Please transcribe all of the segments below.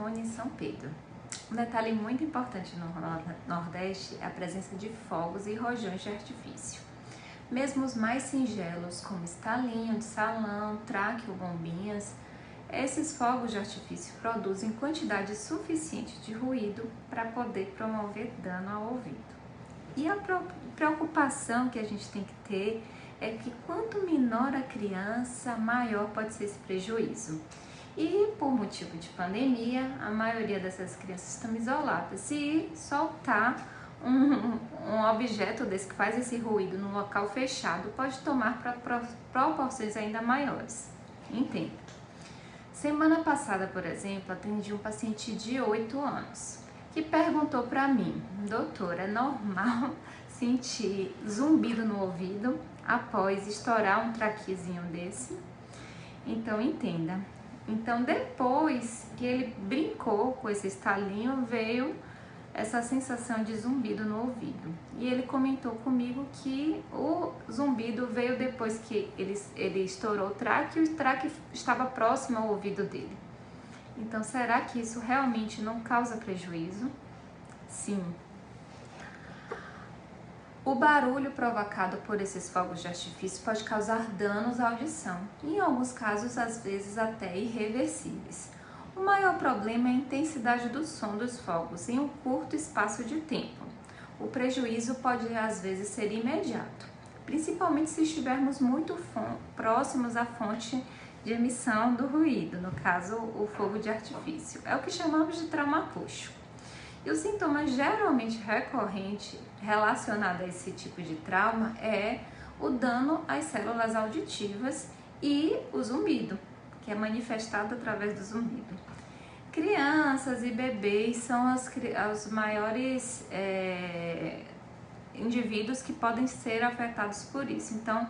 Simone, São Pedro. Um detalhe muito importante no Nordeste é a presença de fogos e rojões de artifício. Mesmo os mais singelos, como estalinho de salão, traque ou bombinhas, esses fogos de artifício produzem quantidade suficiente de ruído para poder promover dano ao ouvido. E a preocupação que a gente tem que ter é que quanto menor a criança, maior pode ser esse prejuízo. E por motivo de pandemia, a maioria dessas crianças estão isoladas. Se soltar um objeto desse que faz esse ruído no local fechado, pode tomar proporções ainda maiores. Entenda. Semana passada, por exemplo, atendi um paciente de 8 anos que perguntou para mim: doutora, é normal sentir zumbido no ouvido após estourar um traquezinho desse? Então, entenda. Então, depois que ele brincou com esse estalinho, veio essa sensação de zumbido no ouvido. E ele comentou comigo que o zumbido veio depois que ele estourou o traque e o traque estava próximo ao ouvido dele. Então, será que isso realmente não causa prejuízo? Sim. O barulho provocado por esses fogos de artifício pode causar danos à audição, e em alguns casos, às vezes, até irreversíveis. O maior problema é a intensidade do som dos fogos em um curto espaço de tempo. O prejuízo pode, às vezes, ser imediato, principalmente se estivermos muito próximos à fonte de emissão do ruído, no caso, o fogo de artifício. É o que chamamos de trauma acústico. E o sintoma geralmente recorrente relacionado a esse tipo de trauma é o dano às células auditivas e o zumbido, que é manifestado através do zumbido. Crianças e bebês são os maiores indivíduos que podem ser afetados por isso. Então,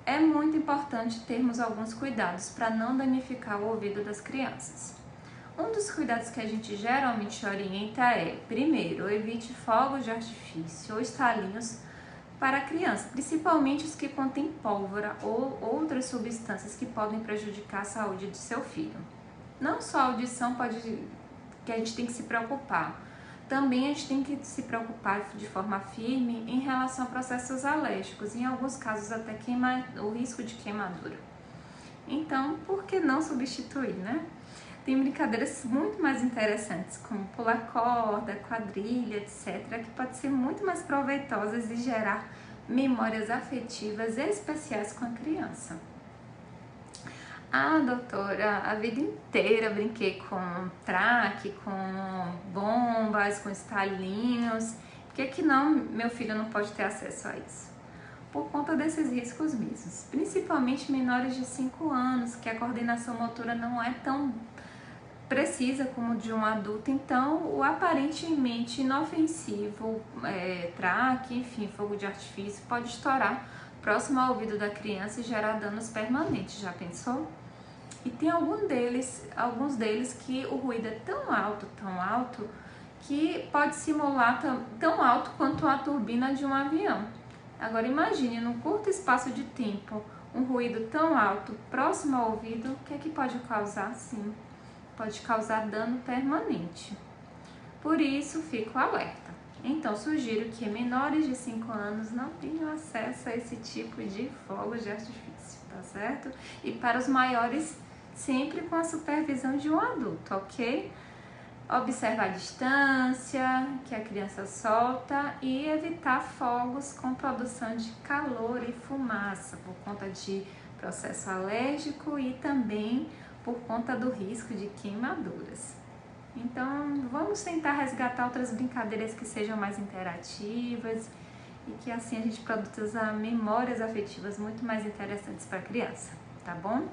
é muito importante termos alguns cuidados para não danificar o ouvido das crianças. Um dos cuidados que a gente geralmente orienta é, primeiro, evite fogos de artifício ou estalinhos para a criança, principalmente os que contêm pólvora ou outras substâncias que podem prejudicar a saúde de seu filho. Não só a audição que a gente tem que se preocupar, também a gente tem que se preocupar de forma firme em relação a processos alérgicos, em alguns casos até o risco de queimadura. Então, por que não substituir, né? Tem brincadeiras muito mais interessantes, como pular corda, quadrilha, etc., que pode ser muito mais proveitosas e gerar memórias afetivas especiais com a criança. Ah, doutora, a vida inteira brinquei com traque, com bombas, com estalinhos. Por que não, meu filho não pode ter acesso a isso? Por conta desses riscos mesmos, principalmente menores de 5 anos, que a coordenação motora não é tão precisa como de um adulto, então o aparentemente inofensivo traque, enfim, fogo de artifício pode estourar próximo ao ouvido da criança e gerar danos permanentes, já pensou? E tem alguns deles que o ruído é tão alto, que pode simular tão alto quanto a turbina de um avião. Agora imagine, num curto espaço de tempo, um ruído tão alto próximo ao ouvido, o que é que pode causar? Sim, pode causar dano permanente. Por isso, fico alerta. Então, sugiro que menores de 5 anos não tenham acesso a esse tipo de fogos de artifício, tá certo? E para os maiores, sempre com a supervisão de um adulto, ok? Observar a distância que a criança solta e evitar fogos com produção de calor e fumaça por conta de processo alérgico e também por conta do risco de queimaduras. Então, vamos tentar resgatar outras brincadeiras que sejam mais interativas e que assim a gente produza memórias afetivas muito mais interessantes para a criança, tá bom?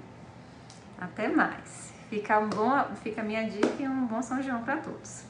Até mais! Fica a minha dica e um bom São João para todos!